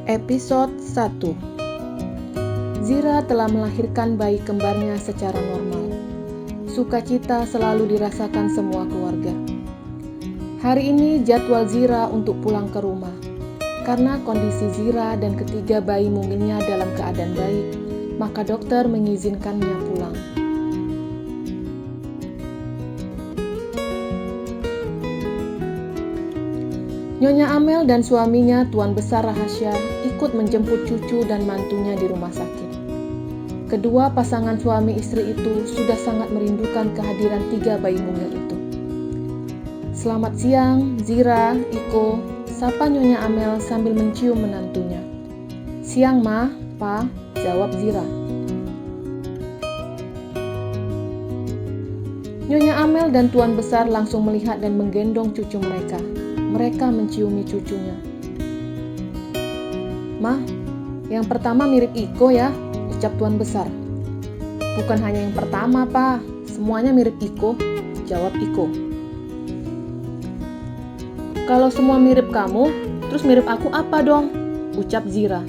Episode 1. Zira telah melahirkan bayi kembarnya secara normal. Sukacita selalu dirasakan semua keluarga. Hari ini jadwal Zira untuk pulang ke rumah. Karena kondisi Zira dan ketiga bayi mungilnya dalam keadaan baik, maka dokter mengizinkannya pulang. Nyonya Amel dan suaminya Tuan Besar Rahasia ikut menjemput cucu dan mantunya di rumah sakit. Kedua pasangan suami istri itu sudah sangat merindukan kehadiran 3 bayi mungil itu. "Selamat siang, Zira, Iko," sapa Nyonya Amel sambil mencium menantunya. "Siang, Ma, Pa," jawab Zira. Nyonya Amel dan Tuan Besar langsung melihat dan menggendong cucu mereka. Mereka menciumi cucunya. "Mah, yang pertama mirip Iko ya," ucap Tuan Besar. "Bukan hanya yang pertama, Pa. Semuanya mirip Iko," jawab Iko. "Kalau semua mirip kamu, terus mirip aku apa dong?" ucap Zira.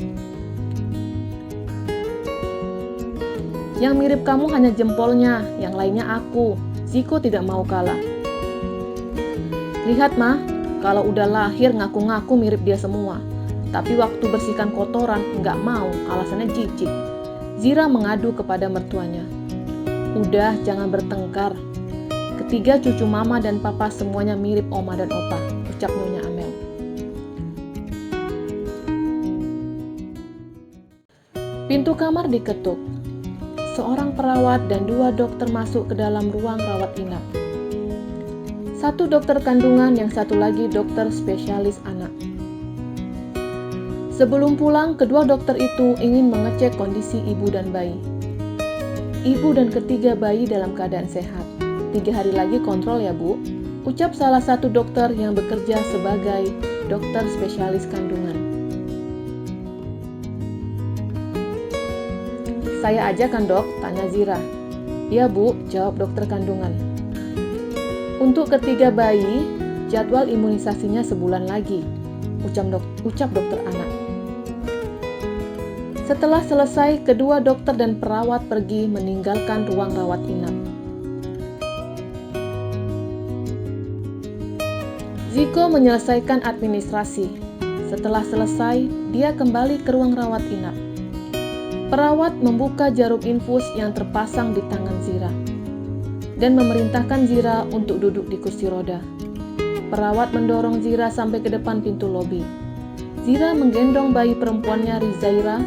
"Yang mirip kamu hanya jempolnya, yang lainnya aku. Ziko tidak mau kalah." "Lihat, Ma. Kalau udah lahir ngaku-ngaku mirip dia semua. Tapi waktu bersihkan kotoran nggak mau, alasannya jijik." Zira mengadu kepada mertuanya. "Udah, jangan bertengkar. Ketiga cucu Mama dan Papa semuanya mirip Oma dan Opa," ucap Nyonya Amel. Pintu kamar diketuk. Seorang perawat dan 2 dokter masuk ke dalam ruang rawat inap. Satu dokter kandungan, yang satu lagi dokter spesialis anak. Sebelum pulang, kedua dokter itu ingin mengecek kondisi ibu dan bayi. "Ibu dan ketiga bayi dalam keadaan sehat. 3 hari lagi kontrol ya, Bu," ucap salah satu dokter yang bekerja sebagai dokter spesialis kandungan. "Saya aja kan, Dok?" tanya Zira. "Iya, Bu," jawab dokter kandungan. "Untuk ketiga bayi, jadwal imunisasinya sebulan lagi," ucap dokter anak. Setelah selesai, kedua dokter dan perawat pergi meninggalkan ruang rawat inap. Ziko menyelesaikan administrasi. Setelah selesai, dia kembali ke ruang rawat inap. Perawat membuka jarum infus yang terpasang di tangan Zira dan memerintahkan Zira untuk duduk di kursi roda. Perawat mendorong Zira sampai ke depan pintu lobi. Zira menggendong bayi perempuannya Rizaira.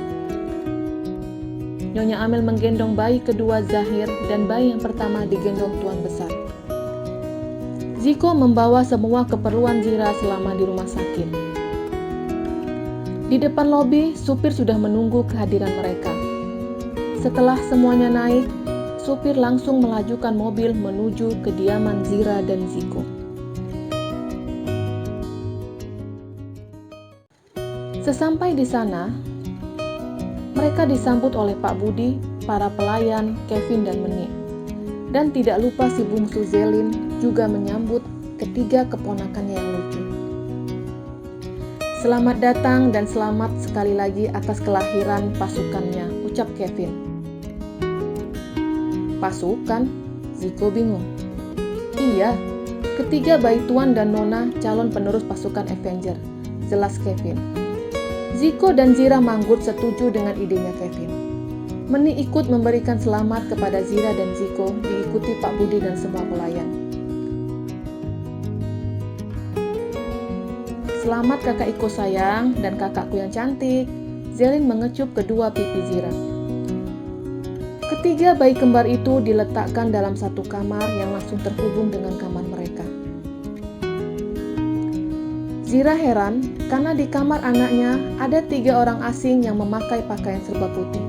Nyonya Amel menggendong bayi kedua Zahir dan bayi yang pertama digendong Tuan Besar. Ziko membawa semua keperluan Zira selama di rumah sakit. Di depan lobi, supir sudah menunggu kehadiran mereka. Setelah semuanya naik, supir langsung melajukan mobil menuju kediaman Zira dan Ziko. Sesampai di sana, mereka disambut oleh Pak Budi, para pelayan, Kevin dan Meni. Dan tidak lupa si bungsu Zelin juga menyambut ketiga keponakannya yang lucu. "Selamat datang dan selamat sekali lagi atas kelahiran pasukannya," ucap Kevin. "Pasukan?" Ziko bingung. "Iya, ketiga bayi Tuan dan Nona calon penerus pasukan Avenger," jelas Kevin. Ziko dan Zira manggut setuju dengan idenya Kevin. Meni ikut memberikan selamat kepada Zira dan Ziko, diikuti Pak Budi dan semua pelayan. "Selamat kakak Iko sayang dan kakakku yang cantik," Zelin mengecup kedua pipi Zira. Ketiga bayi kembar itu diletakkan dalam satu kamar yang langsung terhubung dengan kamar mereka. Zira heran karena di kamar anaknya ada 3 orang asing yang memakai pakaian serba putih.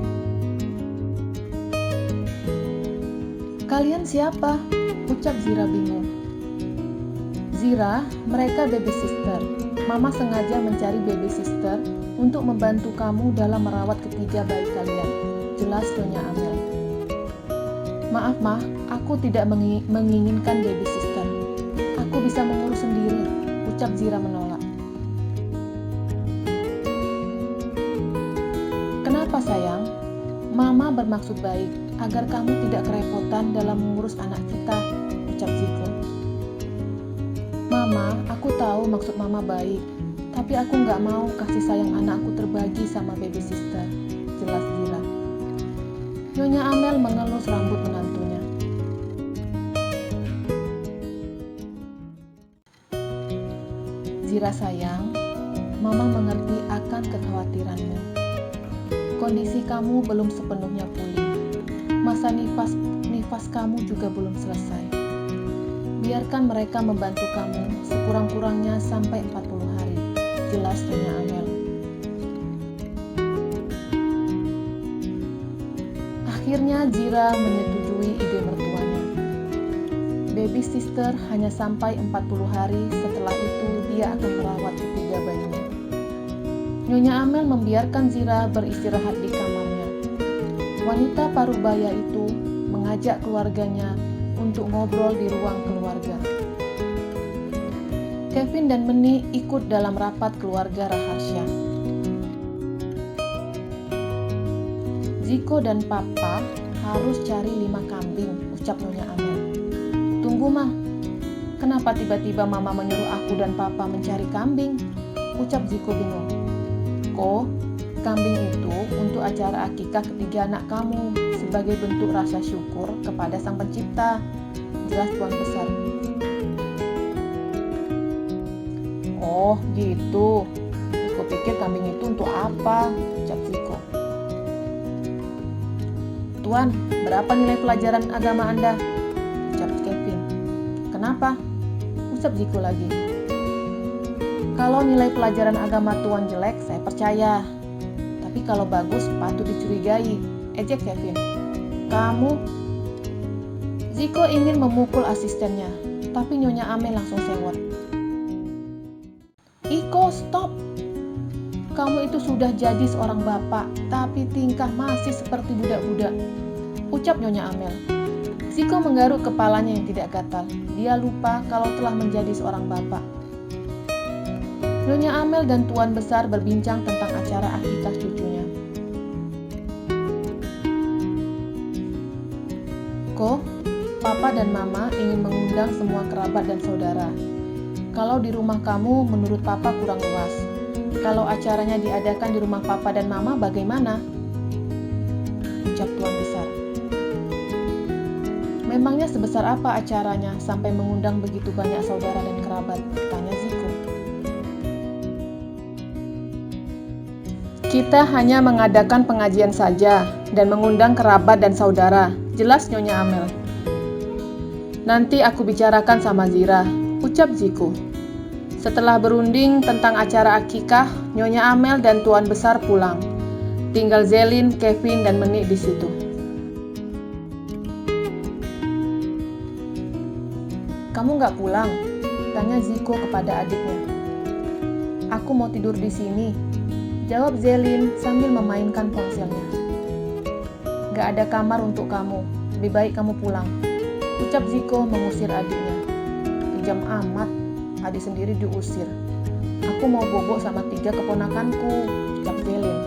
"Kalian siapa?" ucap Zira bingung. "Zira, mereka baby sister. Mama sengaja mencari baby sister untuk membantu kamu dalam merawat ketiga bayi kalian," jelas Nyonya Amel. "Maaf, Ma, aku tidak menginginkan baby sister. Aku bisa mengurus sendiri," ucap Zira menolak. Kenapa sayang? Mama bermaksud baik agar kamu tidak kerepotan dalam mengurus anak kita, ucap Ziko. Mama, aku tahu maksud Mama baik, tapi aku nggak mau kasih sayang anakku terbagi sama baby sister, jelas Zira. Nyonya Amel mengelus rambut menantunya. Zira sayang, Mama mengerti akan kekhawatiranmu. Kondisi kamu belum sepenuhnya pulih. Masa nifas kamu juga belum selesai. Biarkan mereka membantu kamu sekurang-kurangnya sampai 40 hari, jelas Nyonya Amel. Akhirnya Zira menyetujui ide mertuanya. Baby sister hanya sampai 40 hari, setelah itu dia akan merawat ketiga bayinya. Nyonya Amel membiarkan Zira beristirahat di kamarnya. Wanita parubaya itu mengajak keluarganya untuk ngobrol di ruang keluarga. Kevin dan Meni ikut dalam rapat keluarga rahasia. Ziko dan Papa harus cari 5 kambing, ucap Nyonya Amel. Tunggu Mah, kenapa tiba-tiba Mama menyuruh aku dan Papa mencari kambing? Ucap Ziko bingung. Kambing itu untuk acara akikah ketiga anak kamu sebagai bentuk rasa syukur kepada Sang Pencipta, jelas Tuan Besar. Oh gitu, aku pikir kambing itu untuk apa, ucap Ziko. Tuan, berapa nilai pelajaran agama Anda? Ucap Kevin. Kenapa? Ucap Ziko lagi. Kalau nilai pelajaran agama Tuan jelek, saya percaya. Tapi kalau bagus, patut dicurigai, ejek Kevin. Kamu? Ziko ingin memukul asistennya, tapi Nyonya Amel langsung sewot. Iko, stop! Kamu itu sudah jadi seorang bapak, tapi tingkah masih seperti budak-budak, ucap Nyonya Amel. Ziko menggaruk kepalanya yang tidak gatal. Dia lupa kalau telah menjadi seorang bapak. Nyonya Amel dan Tuan Besar berbincang tentang acara akikah cucunya. Papa dan Mama ingin mengundang semua kerabat dan saudara. Kalau di rumah kamu menurut Papa kurang luas. Kalau acaranya diadakan di rumah Papa dan Mama bagaimana? Ucap Tuan Besar. Memangnya sebesar apa acaranya sampai mengundang begitu banyak saudara dan kerabat? Tanya Ziko. Kita hanya mengadakan pengajian saja dan mengundang kerabat dan saudara, jelas Nyonya Amel. Nanti aku bicarakan sama Zira, ucap Ziko. Setelah berunding tentang acara akikah, Nyonya Amel dan Tuan Besar pulang. Tinggal Zelin, Kevin, dan Meni di situ. Kamu nggak pulang? Tanya Ziko kepada adiknya. Aku mau tidur di sini, jawab Zelin sambil memainkan ponselnya. Gak ada kamar untuk kamu, lebih baik kamu pulang, ucap Ziko mengusir adiknya. Kejam amat, adik sendiri diusir. Aku mau bobo sama 3 keponakanku, ucap Zelin.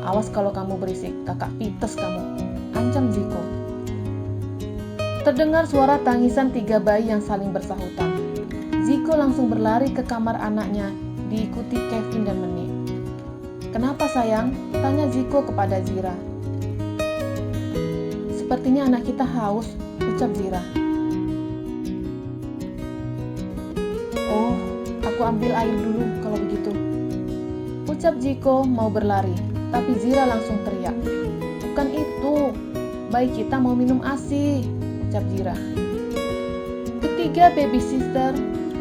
Awas kalau kamu berisik, kakak pites kamu, ancam Ziko. Terdengar suara tangisan 3 bayi yang saling bersahutan. Ziko langsung berlari ke kamar anaknya, diikuti Kevin dan Meni. Kenapa sayang? Tanya Ziko kepada Zira. Sepertinya anak kita haus, ucap Zira. Oh, aku ambil air dulu kalau begitu, ucap Ziko mau berlari, tapi Zira langsung teriak. Bukan itu, bayi kita mau minum ASI, ucap Zira. Ketiga baby sister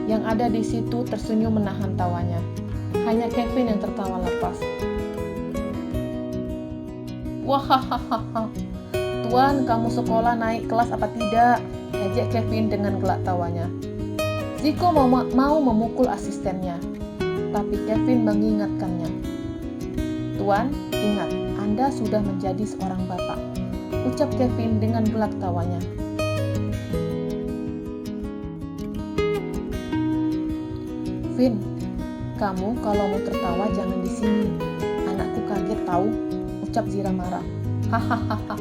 yang ada di situ tersenyum menahan tawanya. Hanya Kevin yang tertawa lepas. Wahahaha, Tuan, kamu sekolah naik kelas apa tidak? Ejek Kevin dengan gelak tawanya. Ziko mau memukul asistennya, tapi Kevin mengingatkannya. Tuan, ingat, Anda sudah menjadi seorang bapak, ucap Kevin dengan gelak tawanya. Vin, Kamu kalau mau tertawa jangan di sini. Anakku kaget tahu, ucap Zira marah. Hahaha,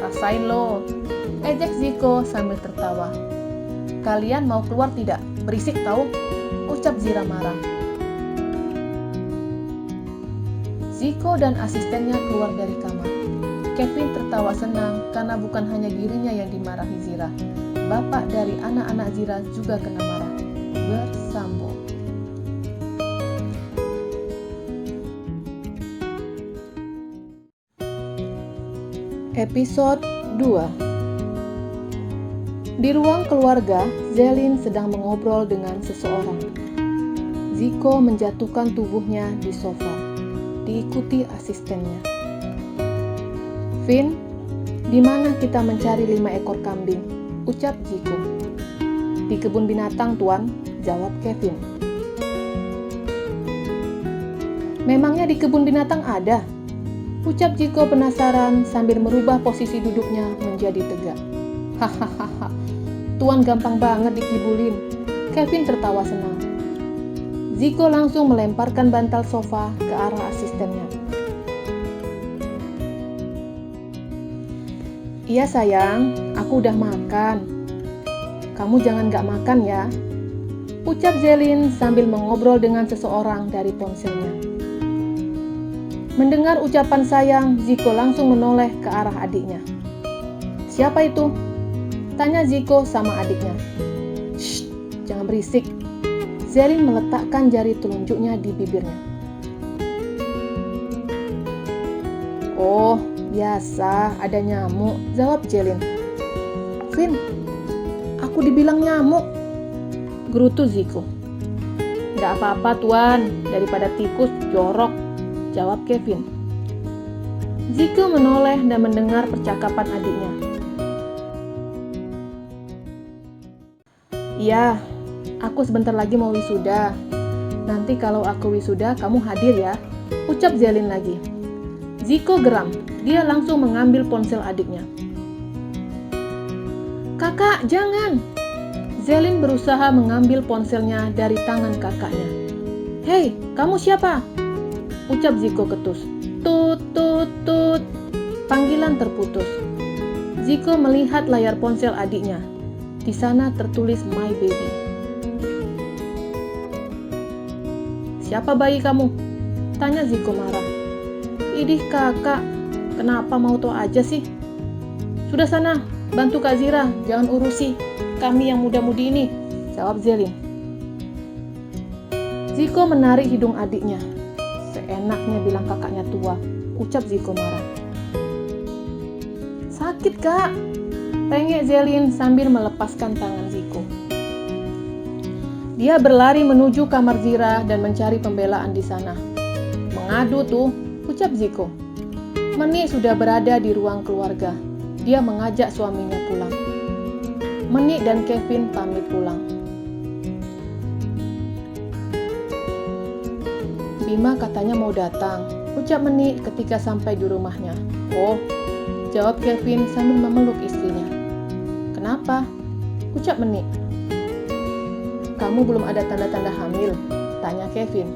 rasain lo, ejek Ziko sambil tertawa. Kalian mau keluar tidak? Berisik tahu, ucap Zira marah. Ziko dan asistennya keluar dari kamar. Kevin tertawa senang karena bukan hanya dirinya yang dimarahi Zira. Bapak dari anak-anak Zira juga kena marah. Bersambung. Episode 2. Di ruang keluarga, Zelin sedang mengobrol dengan seseorang. Ziko menjatuhkan tubuhnya di sofa, diikuti asistennya. Vin, di mana kita mencari 5 ekor kambing? Ucap Ziko. Di kebun binatang, Tuan, jawab Kevin. Memangnya di kebun binatang ada? Ucap Ziko penasaran sambil merubah posisi duduknya menjadi tegak. Hahaha, Tuan gampang banget dikibulin. Kevin tertawa senang. Ziko langsung melemparkan bantal sofa ke arah asistennya. Iya sayang, aku udah makan. Kamu jangan gak makan ya, ucap Zelin sambil mengobrol dengan seseorang dari ponselnya. Mendengar ucapan sayang, Ziko langsung menoleh ke arah adiknya. Siapa itu? Tanya Ziko sama adiknya. Shh, jangan berisik. Zelin meletakkan jari telunjuknya di bibirnya. Oh, biasa, ada nyamuk, jawab Zelin. Vin, aku dibilang nyamuk, gerutu Ziko. Nggak apa-apa Tuan, daripada tikus jorok, jawab Kevin. Ziko menoleh dan mendengar percakapan adiknya. Iya, aku sebentar lagi mau wisuda. Nanti kalau aku wisuda, kamu hadir ya, ucap Zelin lagi. Ziko geram, dia langsung mengambil ponsel adiknya. Kakak, jangan! Zelin berusaha mengambil ponselnya dari tangan kakaknya. Hei, kamu siapa? Ucap Ziko ketus. Tut, tut, tut. Panggilan terputus. Ziko melihat layar ponsel adiknya. Di sana tertulis My Baby. Siapa bayi kamu? Tanya Ziko marah. Idih kakak, kenapa mau tahu aja sih? Sudah sana, bantu Kak Zira, jangan urusi kami yang muda-mudi ini, jawab Zelin. Ziko menarik hidung adiknya. Seenaknya bilang kakaknya tua, ucap Ziko marah. Sakit kak, tengek Zelin sambil melepaskan tangan Ziko. Dia berlari menuju kamar Zira dan mencari pembelaan di sana. Mengadu tuh, ucap Ziko. Meni sudah berada di ruang keluarga. Dia mengajak suaminya pulang. Meni dan Kevin pamit pulang. Bima katanya mau datang, ucap Meni ketika sampai di rumahnya. Oh, jawab Kevin sambil memeluk istrinya. Kenapa? Ucap Meni. Kamu belum ada tanda-tanda hamil? Tanya Kevin.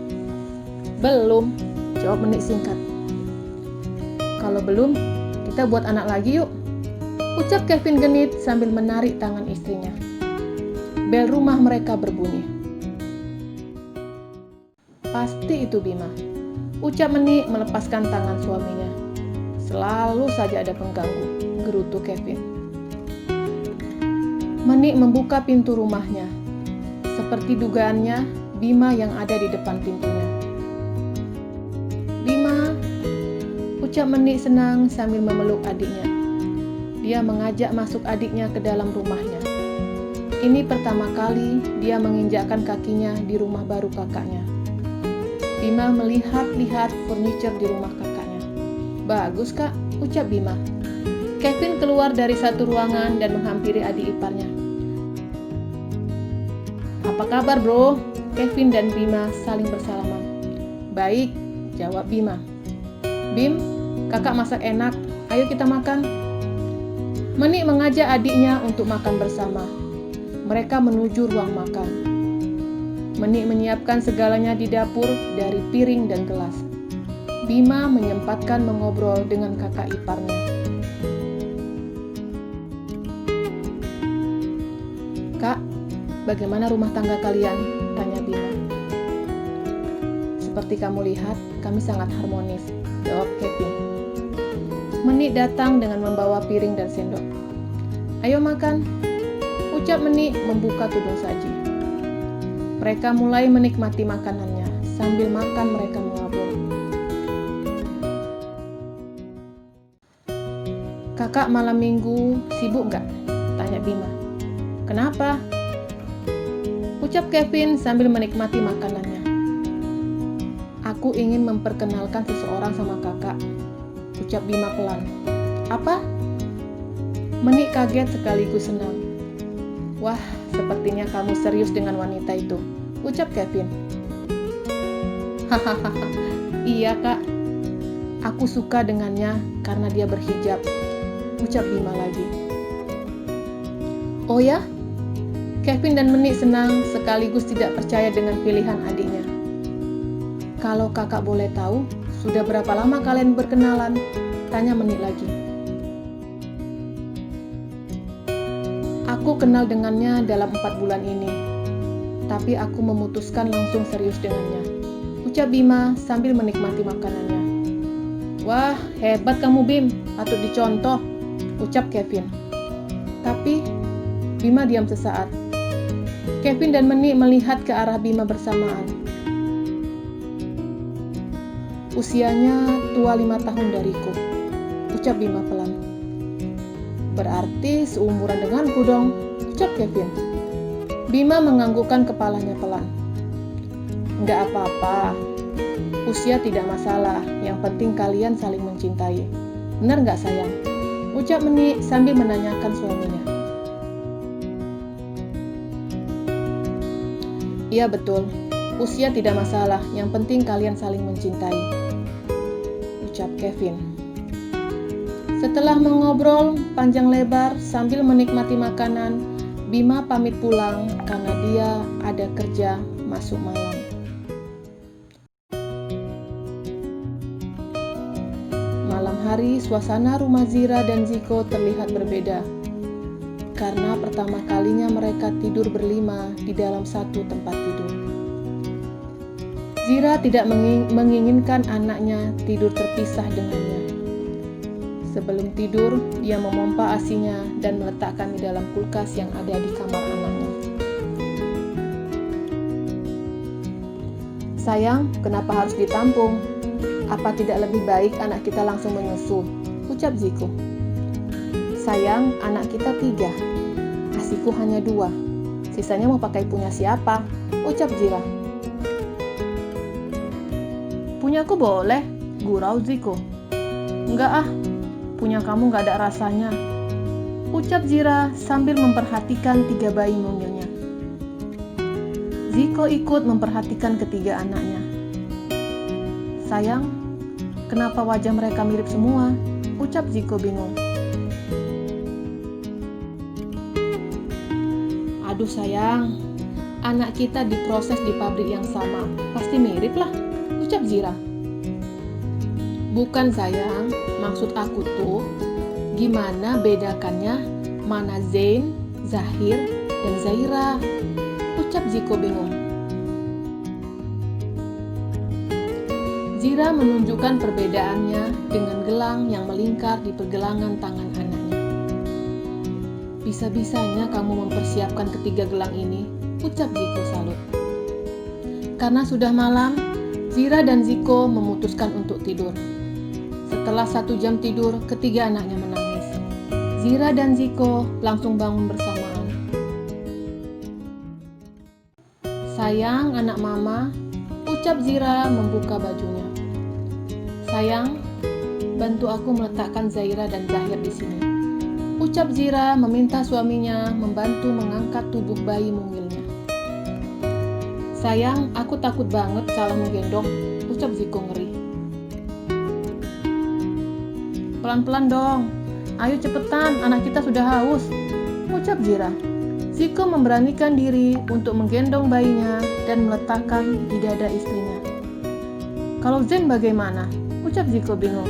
Belum, jawab Meni singkat. Kalau belum, kita buat anak lagi yuk, ucap Kevin genit sambil menarik tangan istrinya. Bel rumah mereka berbunyi. Pasti itu Bima, ucap Meni melepaskan tangan suaminya. Selalu saja ada pengganggu, gerutu Kevin. Meni membuka pintu rumahnya. Seperti dugaannya, Bima yang ada di depan pintunya. Bima, ucap Meni senang sambil memeluk adiknya. Dia mengajak masuk adiknya ke dalam rumahnya. Ini pertama kali dia menginjakkan kakinya di rumah baru kakaknya. Bima melihat-lihat furniture di rumah kakaknya. Bagus kak, ucap Bima. Kevin keluar dari satu ruangan dan menghampiri adik iparnya. Apa kabar bro? Kevin dan Bima saling bersalaman. Baik, jawab Bima. Bim, kakak masak enak, ayo kita makan. Meni mengajak adiknya untuk makan bersama. Mereka menuju ruang makan. Menik menyiapkan segalanya di dapur dari piring dan gelas. Bima menyempatkan mengobrol dengan kakak iparnya. "Kak, bagaimana rumah tangga kalian?" tanya Bima. "Seperti kamu lihat, kami sangat harmonis," jawab Kevin. Menik datang dengan membawa piring dan sendok. "Ayo makan," ucap Menik membuka tudung saji. Mereka mulai menikmati makanannya. Sambil makan mereka mengobrol. "Kakak malam minggu sibuk nggak?" tanya Bima. "Kenapa?" ucap Kevin sambil menikmati makanannya. "Aku ingin memperkenalkan seseorang sama kakak," ucap Bima pelan. "Apa?" Menik kaget sekaligus senang. "Wah, sepertinya kamu serius dengan wanita itu," ucap Kevin. "Hahaha, iya kak. Aku suka dengannya karena dia berhijab," ucap Bima lagi. "Oh ya?" Kevin dan Menik senang sekaligus tidak percaya dengan pilihan adiknya. "Kalau kakak boleh tahu, sudah berapa lama kalian berkenalan?" tanya Menik lagi. "Aku kenal dengannya dalam 4 bulan ini, tapi aku memutuskan langsung serius dengannya," ucap Bima sambil menikmati makanannya. "Wah, hebat kamu Bim, patut dicontoh," ucap Kevin. Tapi Bima diam sesaat. Kevin dan Menik melihat ke arah Bima bersamaan. "Usianya tua 5 tahun dariku," ucap Bima pelan. "Berarti seumuran denganku dong," ucap Kevin. Bima menganggukkan kepalanya pelan. "Nggak apa-apa, usia tidak masalah, yang penting kalian saling mencintai. Benar nggak sayang?" ucap Menik sambil menanyakan suaminya. "Iya betul, usia tidak masalah, yang penting kalian saling mencintai," ucap Kevin. Setelah mengobrol panjang lebar sambil menikmati makanan, Bima pamit pulang karena dia ada kerja masuk malam. Malam hari, suasana rumah Zira dan Ziko terlihat berbeda. Karena pertama kalinya mereka tidur berlima di dalam satu tempat tidur. Zira tidak menginginkan anaknya tidur terpisah dengannya. Sebelum tidur, dia memompa ASI-nya dan meletakkan di dalam kulkas yang ada di kamar anaknya. "Sayang, kenapa harus ditampung? Apa tidak lebih baik anak kita langsung menyusu?" ucap Ziko. "Sayang, anak kita 3. ASIku hanya 2. Sisanya mau pakai punya siapa?" ucap Zira. "Punyaku boleh," gurau Ziko. "Enggak ah, punya kamu gak ada rasanya," ucap Zira sambil memperhatikan 3 bayi mungilnya. Ziko ikut memperhatikan ketiga anaknya. "Sayang, kenapa wajah mereka mirip semua?" ucap Ziko bingung. "Aduh sayang, anak kita diproses di pabrik yang sama, pasti mirip lah," ucap Zira. "Bukan sayang, maksud aku tuh, gimana bedakannya mana Zain, Zahir, dan Zaira?" ucap Ziko bingung. Zira menunjukkan perbedaannya dengan gelang yang melingkar di pergelangan tangan anaknya. "Bisa-bisanya kamu mempersiapkan ketiga gelang ini," ucap Ziko salut. Karena sudah malam, Zira dan Ziko memutuskan untuk tidur. Setelah 1 jam tidur, ketiga anaknya menangis. Zira dan Ziko langsung bangun bersamaan. "Sayang, anak mama," ucap Zira membuka bajunya. "Sayang, bantu aku meletakkan Zaira dan Zahir di sini," ucap Zira meminta suaminya membantu mengangkat tubuh bayi mungilnya. "Sayang, aku takut banget salah menggendong," ucap Ziko ngeri. "Pelan-pelan dong, ayo cepetan, anak kita sudah haus," ucap Zira. Ziko memberanikan diri untuk menggendong bayinya dan meletakkan di dada istrinya. "Kalau Zen bagaimana?" ucap Ziko bingung.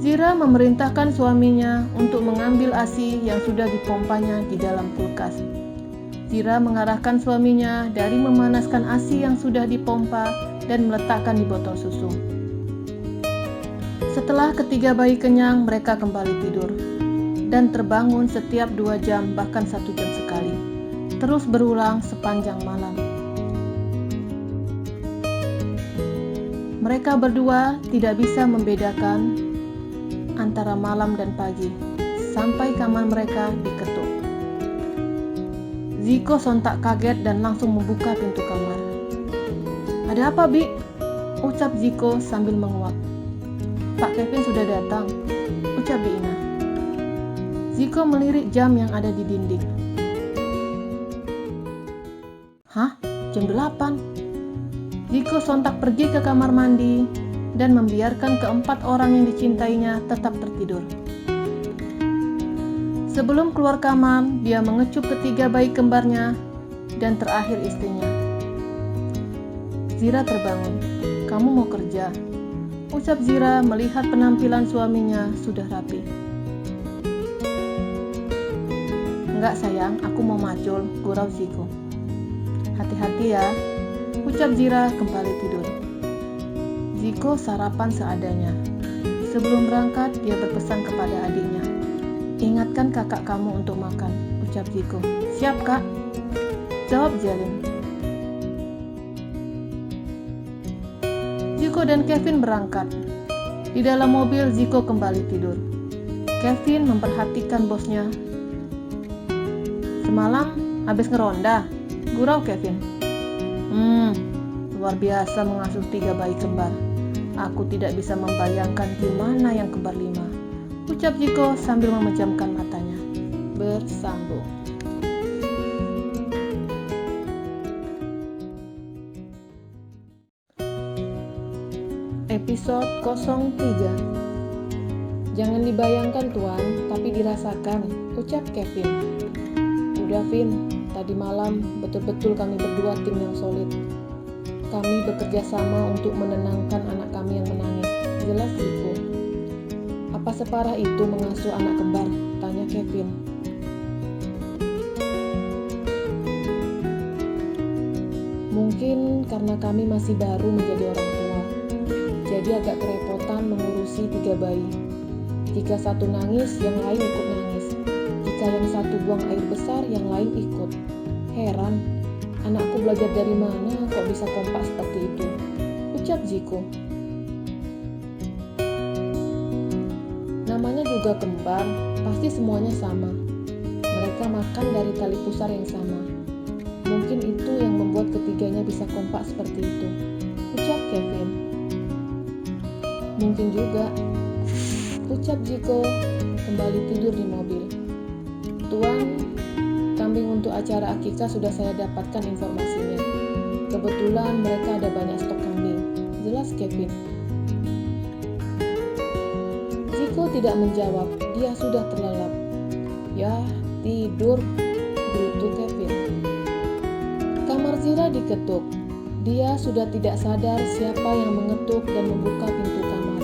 Zira memerintahkan suaminya untuk mengambil ASI yang sudah dipompanya di dalam kulkas. Zira mengarahkan suaminya dari memanaskan ASI yang sudah dipompa dan meletakkan di botol susu. Setelah ketiga bayi kenyang, mereka kembali tidur dan terbangun setiap 2 jam bahkan 1 jam sekali. Terus berulang sepanjang malam. Mereka berdua tidak bisa membedakan antara malam dan pagi, sampai kamar mereka diketuk. Ziko sontak kaget dan langsung membuka pintu kamar. "Ada apa, Bi?" ucap Ziko sambil menguap. "Pak Kevin sudah datang," ucap Bi Ina. Ziko melirik jam yang ada di dinding. "Hah? Jam 8?" Ziko sontak pergi ke kamar mandi dan membiarkan keempat orang yang dicintainya tetap tertidur. Sebelum keluar kamar, dia mengecup ketiga bayi kembarnya dan terakhir istrinya. Zira terbangun. "Kamu mau kerja?" ucap Zira melihat penampilan suaminya sudah rapi. "Enggak sayang, aku mau macul," gurau Ziko. "Hati-hati ya," ucap Zira kembali tidur. Ziko sarapan seadanya. Sebelum berangkat, dia berpesan kepada adiknya. "Ingatkan kakak kamu untuk makan," ucap Ziko. "Siap, Kak," jawab Zelin. Ziko dan Kevin berangkat. Di dalam mobil, Ziko kembali tidur. Kevin memperhatikan bosnya. "Semalam habis ngeronda," gurau Kevin. Luar biasa mengasuh 3 bayi kembar. Aku tidak bisa membayangkan gimana yang kembar 5, ucap Ziko sambil memejamkan matanya. Bersambung. Episode 03. "Jangan dibayangkan Tuan, tapi dirasakan," ucap Kevin. "Udah Vin, tadi malam betul-betul kami berdua tim yang solid. Kami bekerja sama untuk menenangkan anak kami yang menangis," jelas Ziko. "Apa separah itu mengasuh anak kembar?" tanya Kevin. "Mungkin karena kami masih baru menjadi orang tua, jadi agak kerepotan mengurusi 3 bayi. Jika satu nangis, yang lain ikut nangis. Jika yang satu buang air besar, yang lain ikut. Heran, anakku belajar dari mana kok bisa kompak seperti itu," ucap Ziko. "Namanya juga kembar, pasti semuanya sama. Mereka makan dari tali pusar yang sama. Mungkin itu yang membuat ketiganya bisa kompak seperti itu," ucap Kevin. "Mungkin juga," ucap Ziko kembali tidur di mobil. "Tuan, kambing untuk acara akikah sudah saya dapatkan informasinya. Kebetulan mereka ada banyak stok kambing," jelas Kevin. Ziko tidak menjawab, dia sudah terlelap. "Yah, tidur," gerutu Kevin. Kamar Zira diketuk. Dia sudah tidak sadar siapa yang mengetuk dan membuka pintu kamar.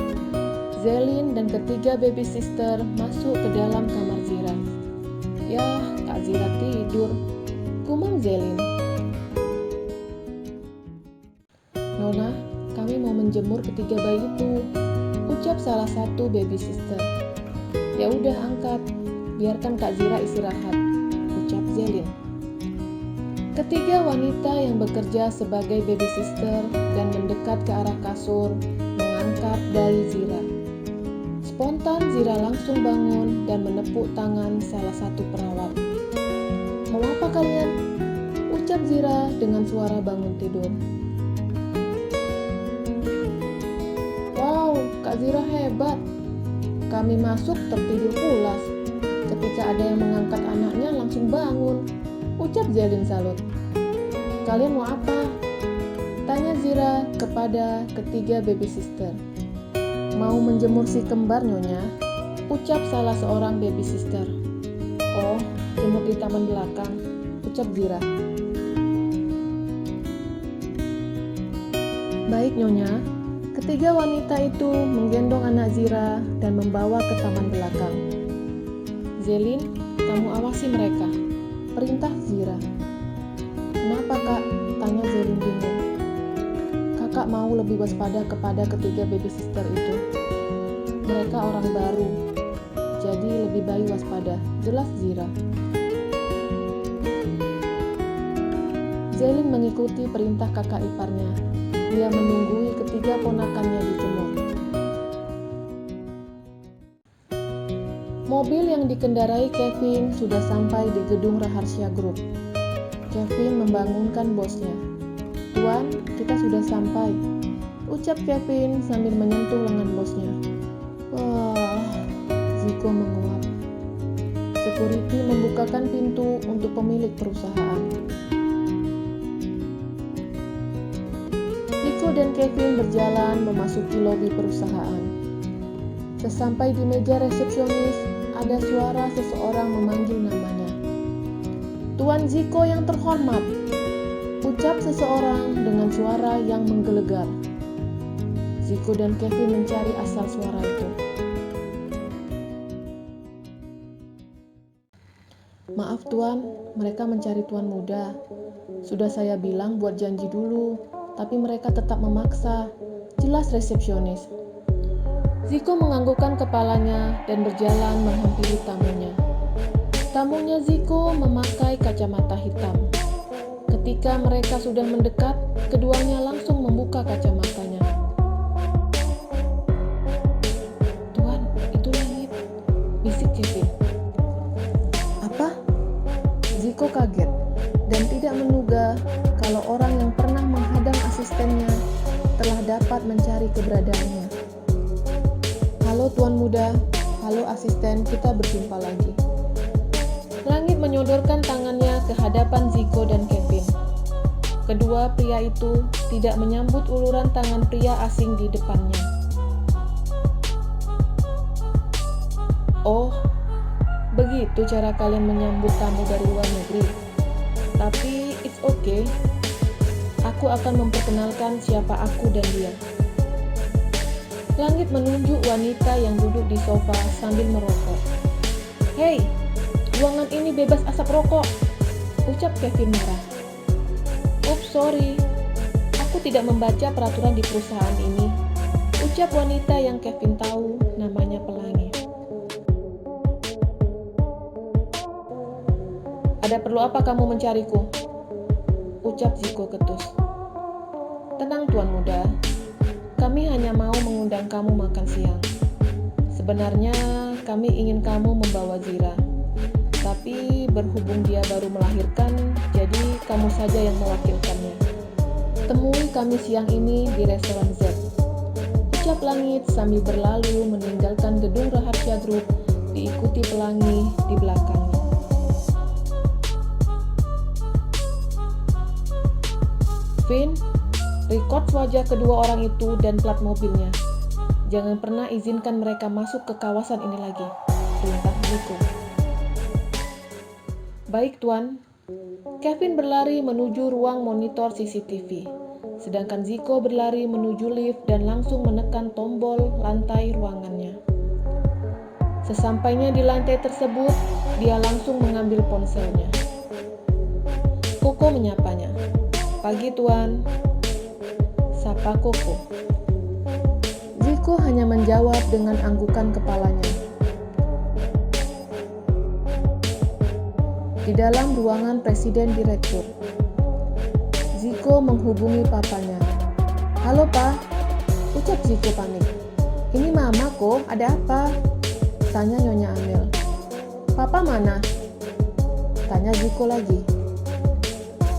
Zelin dan ketiga baby sister masuk ke dalam kamar Zira. "Yah, Kak Zira tidur," gumam Zelin. "Nona, kami mau menjemur ketiga bayi itu," ucap salah satu baby sister. "Ya udah angkat, biarkan Kak Zira istirahat," ucap Zelin. Ketiga wanita yang bekerja sebagai baby sister dan mendekat ke arah kasur mengangkat bayi Zira. Spontan Zira langsung bangun dan menepuk tangan salah satu perawat. "Mau apa kalian?" ucap Zira dengan suara bangun tidur. "Wow, Kak Zira hebat. Kami masuk tertidur pulas. Ketika ada yang mengangkat anaknya langsung bangun," ucap Zelin salut. "Kalian mau apa?" tanya Zira kepada ketiga baby sister. "Mau menjemur si kembar, Nyonya," ucap salah seorang baby sister. "Oh, jemur di taman belakang," ucap Zira. "Baik, Nyonya." Ketiga wanita itu menggendong anak Zira dan membawa ke taman belakang. "Zelin, kamu awasi mereka," perintah Zira. "Kenapa, Kak?" tanya Zelin bingung. "Kakak mau lebih waspada kepada ketiga baby sister itu. Mereka orang baru, jadi lebih baik waspada," jelas Zira. Zelin mengikuti perintah kakak iparnya. Dia menunggui ketiga ponakannya dijemur. Mobil yang dikendarai Kevin sudah sampai di gedung Raharsya Group. Kevin membangunkan bosnya. "Tuan, kita sudah sampai," ucap Kevin sambil menyentuh lengan bosnya. "Wah," Ziko menguap. Security membukakan pintu untuk pemilik perusahaan. Ziko dan Kevin berjalan memasuki lobi perusahaan. Sesampai di meja resepsionis, ada suara seseorang memanggil namanya. "Tuan Ziko yang terhormat," ucap seseorang dengan suara yang menggelegar. Ziko dan Kevin mencari asal suara itu. "Maaf Tuan, mereka mencari Tuan muda. Sudah saya bilang buat janji dulu, tapi mereka tetap memaksa," jelas resepsionis. Ziko menganggukkan kepalanya dan berjalan menghampiri tamunya. Tamunya Ziko memakai kacamata hitam. Ketika mereka sudah mendekat, keduanya langsung membuka kacamatanya. "Tuan, itu langit," bisik Kevin. "Apa?" Ziko kaget dan tidak menduga kalau orang yang pernah menghadang asistennya telah dapat mencari keberadaannya. "Halo Tuan muda, halo asisten, kita berjumpa lagi." Langit menyodorkan tangannya ke hadapan Ziko dan Kevin. Kedua pria itu tidak menyambut uluran tangan pria asing di depannya. "Oh, begitu cara kalian menyambut tamu dari luar negeri. Tapi it's okay. Aku akan memperkenalkan siapa aku dan dia." Langit menunjuk wanita yang duduk di sofa sambil merokok. "Hei, ruangan ini bebas asap rokok," ucap Kevin marah. "Oops, sorry. Aku tidak membaca peraturan di perusahaan ini," ucap wanita yang Kevin tahu namanya Pelangi. "Ada perlu apa kamu mencariku?" ucap Ziko ketus. "Tenang Tuan muda, kami hanya mau mengundang kamu makan siang. Sebenarnya kami ingin kamu membawa Zira. Tapi berhubung dia baru melahirkan, jadi kamu saja yang mewakilkannya. Temui kami siang ini di restoran Z," ucap Langit sambil berlalu meninggalkan gedung Raharsya Group diikuti Pelangi di belakangnya. "Vin, record wajah kedua orang itu dan plat mobilnya. Jangan pernah izinkan mereka masuk ke kawasan ini lagi," perintah Ziko. "Baik Tuan." Kevin berlari menuju ruang monitor CCTV, sedangkan Ziko berlari menuju lift dan langsung menekan tombol lantai ruangannya. Sesampainya di lantai tersebut, dia langsung mengambil ponselnya. Koko menyapanya. "Pagi Tuan," sapa Koko. Ziko hanya menjawab dengan anggukan kepalanya. Di dalam ruangan Presiden Direktur, Ziko menghubungi papanya. "Halo Pa," ucap Ziko panik. "Ini Mama kok, ada apa?" tanya Nyonya Amel. "Papa mana?" tanya Ziko lagi.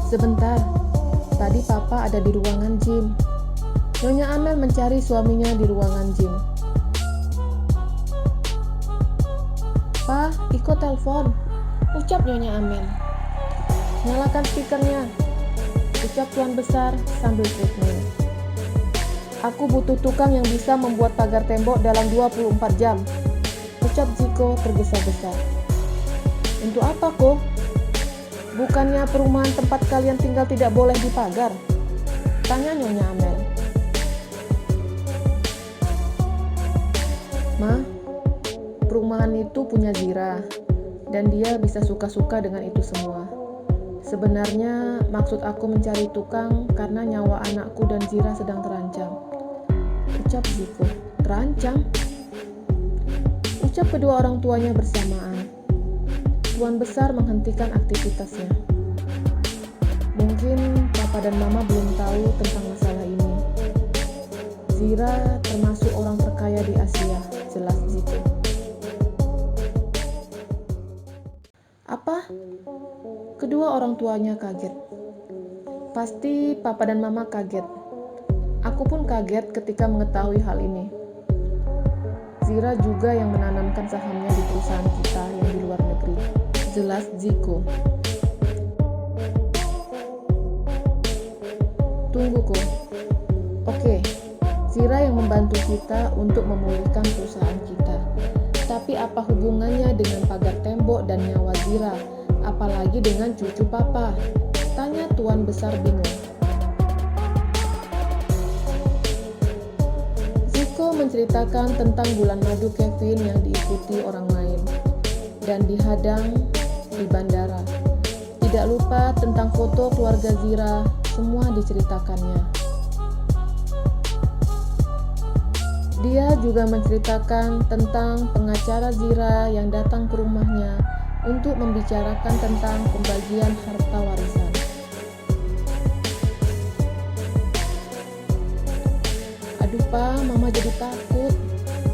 "Sebentar, tadi Papa ada di ruangan gym." Nyonya Amel mencari suaminya di ruangan gym. "Pa, Iko telepon," ucap Nyonya Amel. "Nyalakan speakernya," ucap Tuan Besar sambil treadmill. "Aku butuh tukang yang bisa membuat pagar tembok dalam 24 jam," Ucap Ziko tergesa-gesa. Untuk apa, Ko? Bukannya perumahan tempat kalian tinggal tidak boleh dipagar? Tanya Nyonya Amel. Ma, perumahan itu punya Zira, dan dia bisa suka-suka dengan itu semua. Sebenarnya maksud aku mencari tukang karena nyawa anakku dan Zira sedang terancam. Ucap Ziko. Terancam? Ucap kedua orang tuanya bersamaan. Tuan besar menghentikan aktivitasnya. Mungkin Papa dan Mama belum tahu tentang masalah ini. Zira termasuk orang terkaya di Asia, jelas Ziko. Apa? Kedua orang tuanya kaget. Pasti Papa dan Mama kaget. Aku pun kaget ketika mengetahui hal ini. Zira juga yang menanamkan sahamnya di perusahaan kita yang di luar negeri, jelas Ziko. Tunggu, Ko. Oke, Zira yang membantu kita untuk memulihkan perusahaan kita. Tapi apa hubungannya dengan pagar tembok dan nyawa Zira? Apalagi dengan cucu Papa? Tanya Tuan Besar bingung. Ziko menceritakan tentang bulan madu Kevin yang diikuti orang lain dan dihadang di bandara. Tidak lupa tentang foto keluarga Zira, semua diceritakannya. Dia juga menceritakan tentang pengacara Zira yang datang ke rumahnya untuk membicarakan tentang pembagian harta warisan. Aduh Pa, Mama jadi takut.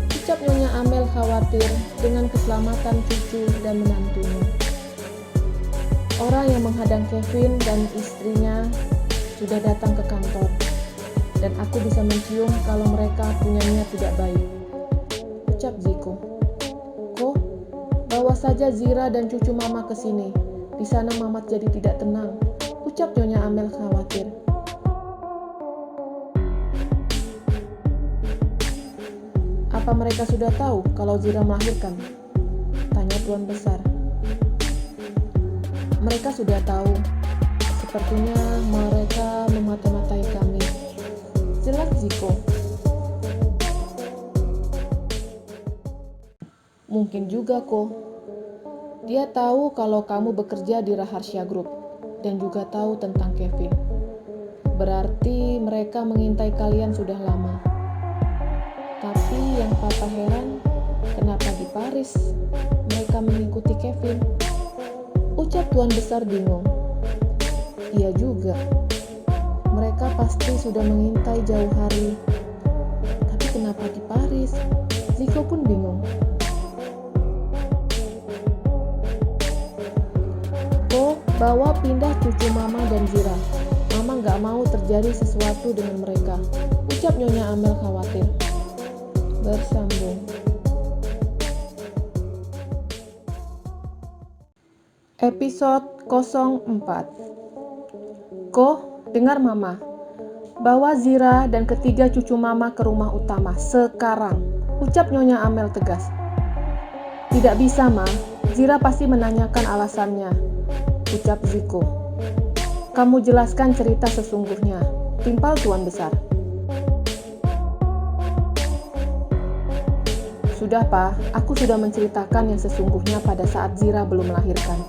Ucap Nyonya Amel khawatir dengan keselamatan cucu dan menantunya. Orang yang menghadang Kevin dan istrinya sudah datang ke kantor, dan aku bisa mencium kalau mereka punya niat tidak baik. Ucap Ziko. Ko, bawa saja Zira dan cucu Mama ke sini. Di sana Mamat jadi tidak tenang. Ucap Nyonya Amel khawatir. Apa mereka sudah tahu kalau Zira melahirkan? Tanya Tuan Besar. Mereka sudah tahu. Sepertinya mereka memata-matai kami. Jelas Ziko. Mungkin juga, Ko. Dia tahu kalau kamu bekerja di Raharsya Group dan juga tahu tentang Kevin. Berarti mereka mengintai kalian sudah lama. Tapi yang Papa heran, kenapa di Paris mereka mengikuti Kevin? Ucap Tuan Besar bingung. Iya juga. Mereka pasti sudah mengintai jauh hari. Tapi kenapa di Paris? Ziko pun bingung. Ko, bawa pindah cucu Mama dan Zira. Mama gak mau terjadi sesuatu dengan mereka. Ucap Nyonya Amel khawatir. Bersambung. Episode 04. Ko, dengar Mama. Bawa Zira dan ketiga cucu Mama ke rumah utama sekarang. Ucap Nyonya Amel tegas. Tidak bisa, Ma. Zira pasti menanyakan alasannya. Ucap Ziko. Kamu jelaskan cerita sesungguhnya. Timpal Tuan Besar. Sudah, Pak. Aku sudah menceritakan yang sesungguhnya pada saat Zira belum melahirkan.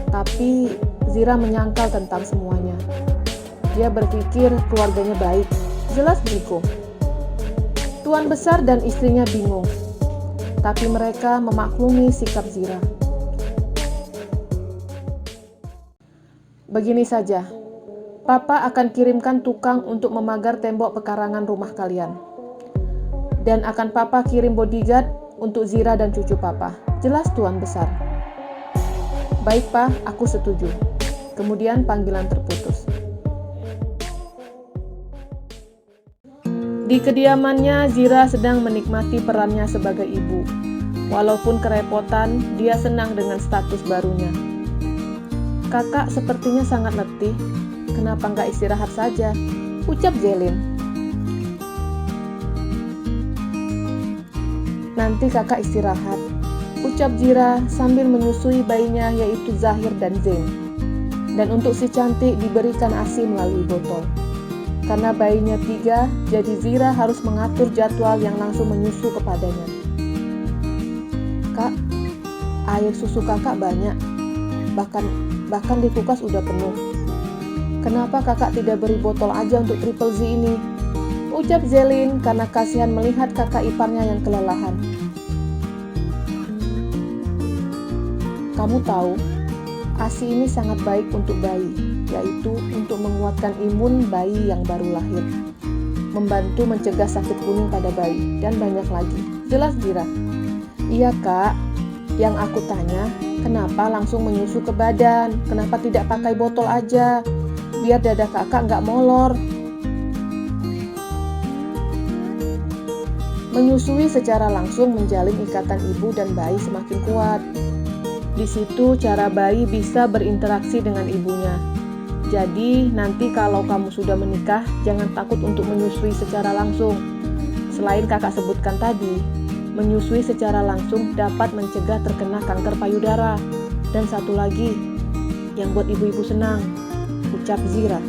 Tapi Zira menyangkal tentang semuanya. Dia berpikir keluarganya baik. Jelas Ziko. Tuan Besar dan istrinya bingung. Tapi mereka memaklumi sikap Zira. Begini saja. Papa akan kirimkan tukang untuk memagar tembok pekarangan rumah kalian. Dan akan Papa kirim bodyguard untuk Zira dan cucu Papa. Jelas Tuan Besar. Baik, Pak, aku setuju. Kemudian panggilan terputus. Di kediamannya, Zira sedang menikmati perannya sebagai ibu. Walaupun kerepotan, dia senang dengan status barunya. Kakak sepertinya sangat letih. Kenapa nggak istirahat saja? Ucap Zelin. Nanti kakak istirahat, ucap Zira sambil menyusui bayinya yaitu Zahir dan Zain. Dan untuk si cantik diberikan ASI melalui botol. Karena bayinya 3, jadi Zira harus mengatur jadwal yang langsung menyusu kepadanya. Kak, air susu kakak banyak, bahkan di kulkas udah penuh. Kenapa kakak tidak beri botol aja untuk Triple Z ini? Ucap Zelin karena kasihan melihat kakak iparnya yang kelelahan. Kamu tahu, ASI ini sangat baik untuk bayi, yaitu untuk menguatkan imun bayi yang baru lahir, membantu mencegah sakit kuning pada bayi, dan banyak lagi. Jelas Zira? Iya kak, yang aku tanya, kenapa langsung menyusu ke badan? Kenapa tidak pakai botol aja? Biar dada kakak nggak molor. Menyusui secara langsung menjalin ikatan ibu dan bayi semakin kuat. Di situ cara bayi bisa berinteraksi dengan ibunya. Jadi nanti kalau kamu sudah menikah, jangan takut untuk menyusui secara langsung. Selain kakak sebutkan tadi, menyusui secara langsung dapat mencegah terkena kanker payudara. Dan satu lagi, yang buat ibu-ibu senang, ucap Zira.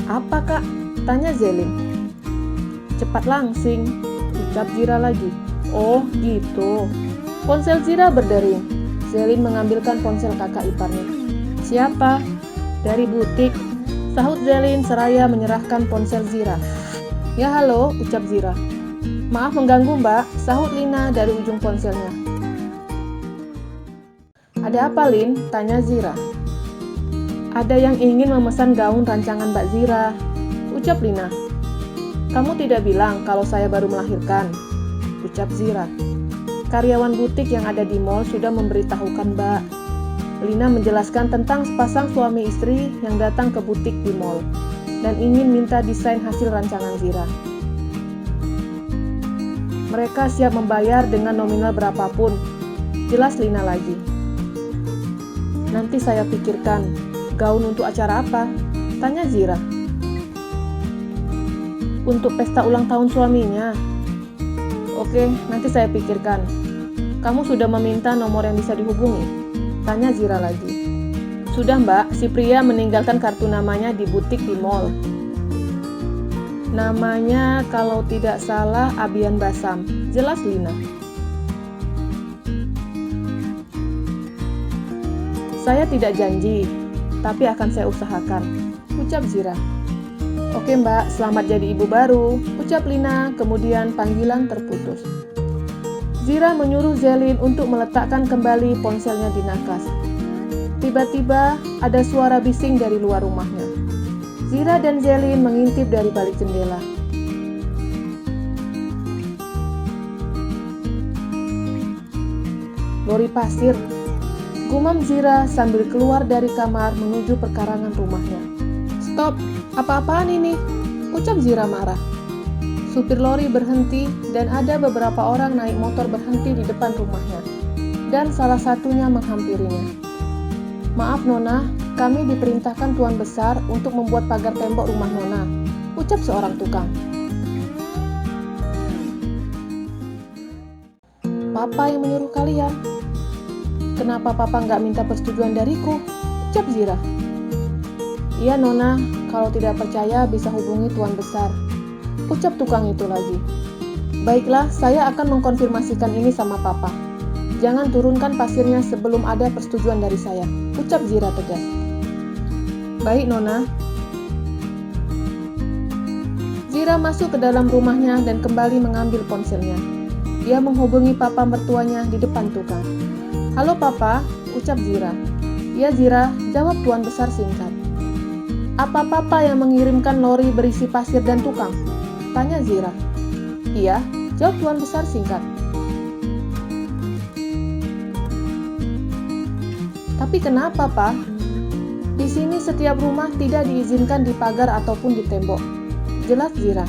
Apa kak? Tanya Zelin. Cepat langsing, ucap Zira lagi. Oh gitu. Ponsel Zira berdering. Zelin mengambilkan ponsel kakak iparnya. Siapa? Dari butik, sahut Zelin seraya menyerahkan ponsel Zira. Ya halo, ucap Zira. Maaf mengganggu mbak, sahut Lina dari ujung ponselnya. Ada apa Lin? Tanya Zira. Ada yang ingin memesan gaun rancangan Mbak Zira, ucap Lina. Kamu tidak bilang kalau saya baru melahirkan, ucap Zira. Karyawan butik yang ada di mall sudah memberitahukan Mbak. Lina menjelaskan tentang sepasang suami istri yang datang ke butik di mall dan ingin minta desain hasil rancangan Zira. Mereka siap membayar dengan nominal berapapun, jelas Lina lagi. Nanti saya pikirkan, gaun untuk acara apa? Tanya Zira. Untuk pesta ulang tahun suaminya. Oke, nanti saya pikirkan. Kamu sudah meminta nomor yang bisa dihubungi? Tanya Zira lagi. Sudah mbak, si pria meninggalkan kartu namanya di butik di mall. Namanya kalau tidak salah Abian Basam, jelas Lina. Saya tidak janji, tapi akan saya usahakan, ucap Zira. Oke mbak, selamat jadi ibu baru, ucap Lina, kemudian panggilan terputus. Zira menyuruh Zelin untuk meletakkan kembali ponselnya di nakas. Tiba-tiba ada suara bising dari luar rumahnya. Zira dan Zelin mengintip dari balik jendela. Lori pasir, gumam Zira sambil keluar dari kamar menuju perkarangan rumahnya. Stop, apa-apaan ini? Ucap Zira marah. Supir lori berhenti dan ada beberapa orang naik motor berhenti di depan rumahnya. Dan salah satunya menghampirinya. Maaf Nona, kami diperintahkan Tuan Besar untuk membuat pagar tembok rumah Nona, ucap seorang tukang. Papa yang menyuruh kalian. Kenapa Papa nggak minta persetujuan dariku? Ucap Zira. Iya Nona, kalau tidak percaya bisa hubungi Tuan Besar, ucap tukang itu lagi. Baiklah, saya akan mengkonfirmasikan ini sama Papa. Jangan turunkan pasirnya sebelum ada persetujuan dari saya, ucap Zira tegas. Baik Nona. Zira masuk ke dalam rumahnya dan kembali mengambil ponselnya. Dia menghubungi papa mertuanya di depan tukang. Halo Papa, ucap Zira. Ya Zira, jawab Tuan Besar singkat. Apa Papa yang mengirimkan lori berisi pasir dan tukang? Tanya Zira. Iya, jawab Tuan Besar singkat. Tapi kenapa, Pak? Di sini setiap rumah tidak diizinkan dipagar ataupun ditembok. Jelas Zira.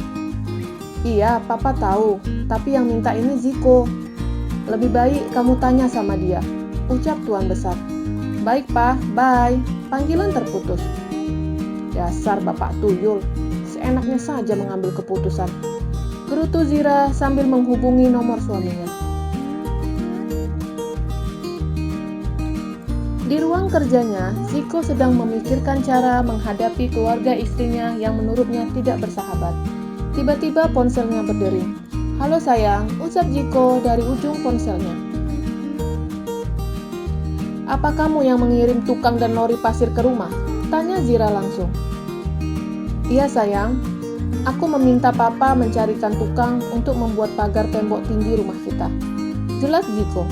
Iya, Papa tahu, tapi yang minta ini Ziko. Lebih baik kamu tanya sama dia, ucap Tuan Besar. Baik, Pak, bye. Panggilan terputus. Dasar Bapak Tuyul, seenaknya saja mengambil keputusan, gerutu Zira sambil menghubungi nomor suaminya. Di ruang kerjanya, Ziko sedang memikirkan cara menghadapi keluarga istrinya yang menurutnya tidak bersahabat. Tiba-tiba ponselnya berdering. "Halo sayang," ucap Ziko dari ujung ponselnya. "Apa kamu yang mengirim tukang dan lori pasir ke rumah?" tanya Zira langsung. "Iya sayang, aku meminta papa mencarikan tukang untuk membuat pagar tembok tinggi rumah kita," jelas Ziko.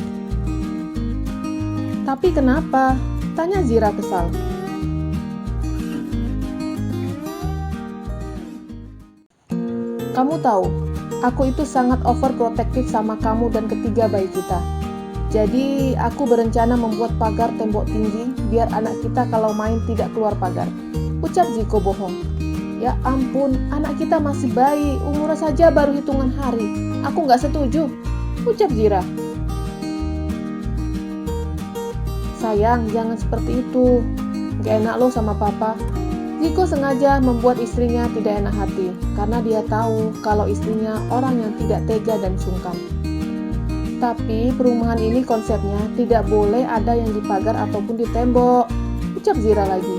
"Tapi kenapa?" tanya Zira kesal. "Kamu tahu, aku itu sangat overprotective sama kamu dan ketiga bayi kita. Jadi, aku berencana membuat pagar tembok tinggi biar anak kita kalau main tidak keluar pagar," ucap Ziko bohong. "Ya ampun, anak kita masih bayi, umurnya saja baru hitungan hari. Aku nggak setuju," ucap Zira. "Sayang, jangan seperti itu. Gak enak loh sama papa." Ziko sengaja membuat istrinya tidak enak hati, karena dia tahu kalau istrinya orang yang tidak tega dan sungkan. "Tapi perumahan ini konsepnya tidak boleh ada yang di pagar ataupun di tembok," ucap Zira lagi.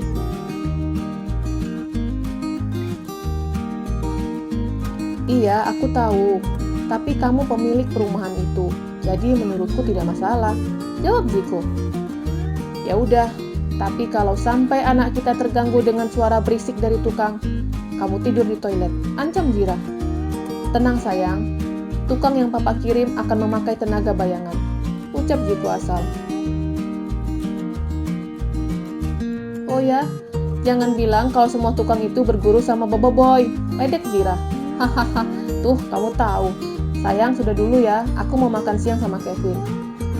"Iya, aku tahu. Tapi kamu pemilik perumahan itu, jadi menurutku tidak masalah," jawab Ziko. "Ya udah, tapi kalau sampai anak kita terganggu dengan suara berisik dari tukang, kamu tidur di toilet," ancam Zira. "Tenang sayang, tukang yang papa kirim akan memakai tenaga bayangan," ucap Ziko asal. "Oh ya, jangan bilang kalau semua tukang itu berguru sama Bobo Boy," ledek Zira. "Hahaha, tuh kamu tahu. Sayang, sudah dulu ya, aku mau makan siang sama Kevin,"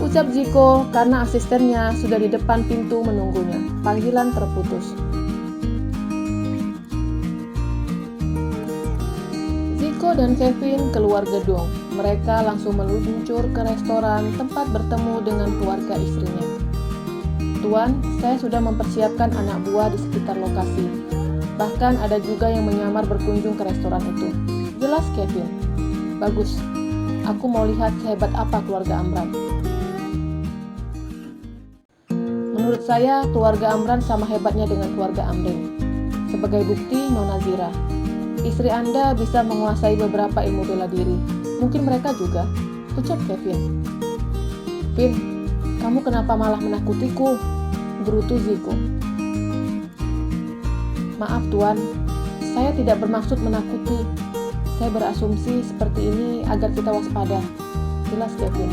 ucap Ziko karena asistennya sudah di depan pintu menunggunya. Panggilan terputus. Ziko dan Kevin keluar gedung. Mereka langsung meluncur ke restoran tempat bertemu dengan keluarga istrinya. "Tuan, saya sudah mempersiapkan anak buah di sekitar lokasi. Bahkan ada juga yang menyamar berkunjung ke restoran itu," jelas Kevin. "Bagus, aku mau lihat sehebat apa keluarga Amran. Menurut saya, keluarga Amran sama hebatnya dengan keluarga Amrin. Sebagai bukti, Nona Zira, istri Anda bisa menguasai beberapa ilmu bela diri. Mungkin mereka juga," ucap Kevin. "Vin, kamu kenapa malah menakutiku?" gerutu Ziko. "Maaf Tuan, saya tidak bermaksud menakuti. Saya berasumsi seperti ini agar kita waspada," jelas Kevin.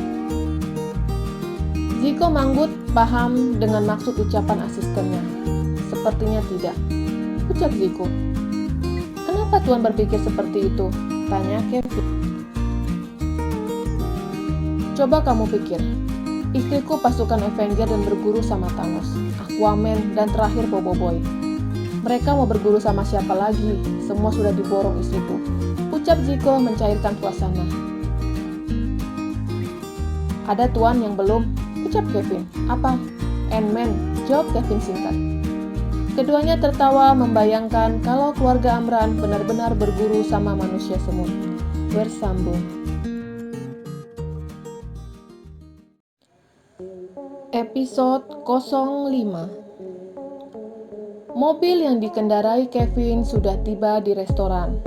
Ziko manggut paham dengan maksud ucapan asistennya. "Sepertinya tidak," ucap Ziko. "Kenapa Tuan berpikir seperti itu?" tanya Kevin. "Coba kamu pikir, istriku pasukan Avenger dan berguru sama Thanos, Aquaman, dan terakhir Bobo Boy. Mereka mau berguru sama siapa lagi? Semua sudah diborong istriku," ucap Ziko mencairkan suasana. "Ada Tuan yang belum," ucap Kevin. "Apa?" "Ant-Man," jawab Kevin singkat. Keduanya tertawa membayangkan kalau keluarga Amran benar-benar berguru sama manusia semut. Bersambung. Episode 05. Mobil yang dikendarai Kevin sudah tiba di restoran.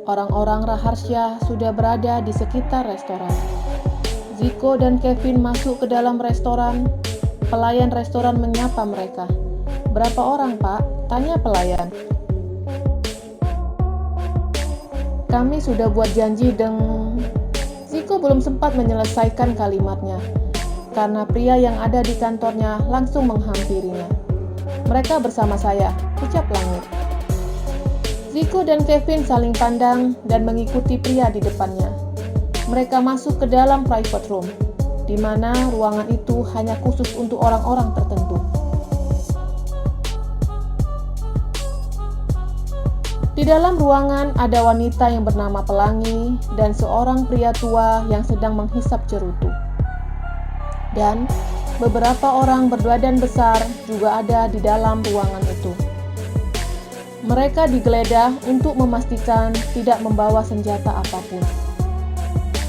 Orang-orang rahasia sudah berada di sekitar restoran. Ziko dan Kevin masuk ke dalam restoran. Pelayan restoran menyapa mereka. "Berapa orang, Pak?" tanya pelayan. "Kami sudah buat janji Ziko belum sempat menyelesaikan kalimatnya, karena pria yang ada di kantornya langsung menghampirinya. "Mereka bersama saya," ucap Langit. Ziko dan Kevin saling pandang dan mengikuti pria di depannya. Mereka masuk ke dalam private room, di mana ruangan itu hanya khusus untuk orang-orang tertentu. Di dalam ruangan ada wanita yang bernama Pelangi dan seorang pria tua yang sedang menghisap cerutu. Dan beberapa orang berbadan besar juga ada di dalam ruangan itu. Mereka digeledah untuk memastikan tidak membawa senjata apapun.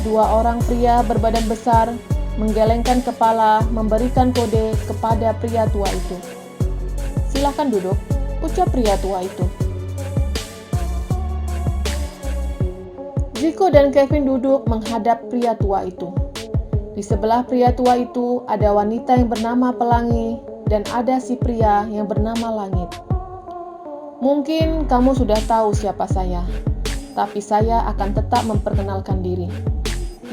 Dua orang pria berbadan besar menggelengkan kepala, memberikan kode kepada pria tua itu. "Silakan duduk," ucap pria tua itu. Zico dan Kevin duduk menghadap pria tua itu. Di sebelah pria tua itu ada wanita yang bernama Pelangi dan ada si pria yang bernama Langit. Mungkin kamu sudah tahu siapa saya, tapi saya akan tetap memperkenalkan diri.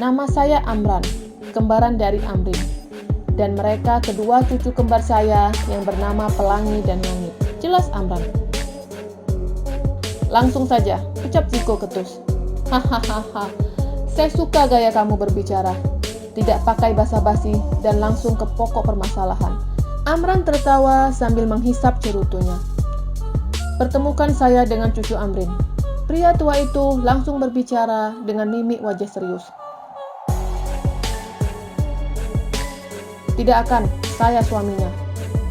Nama saya Amran, kembaran dari Amrin. Dan mereka kedua cucu kembar saya yang bernama Pelangi dan Langit. Jelas Amran? "Langsung saja," ucap Zico ketus. "Hahaha, saya suka gaya kamu berbicara. Tidak pakai basa-basi dan langsung ke pokok permasalahan." Amran tertawa sambil menghisap cerutunya. "Pertemukan saya dengan cucu Amrin." Pria tua itu langsung berbicara dengan mimik wajah serius. "Tidak akan, saya suaminya.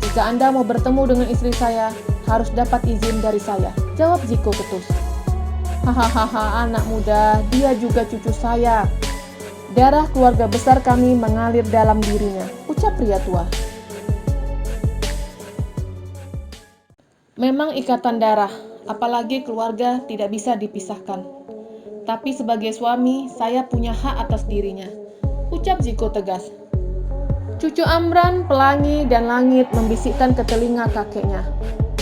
Jika Anda mau bertemu dengan istri saya, harus dapat izin dari saya," jawab Zico ketus. "Hahaha, anak muda, dia juga cucu saya. Darah keluarga besar kami mengalir dalam dirinya," ucap pria tua. Memang ikatan darah, apalagi keluarga tidak bisa dipisahkan. Tapi sebagai suami, saya punya hak atas dirinya, ucap Zico tegas. Cucu Amran, Pelangi, dan Langit membisikkan ke telinga kakeknya.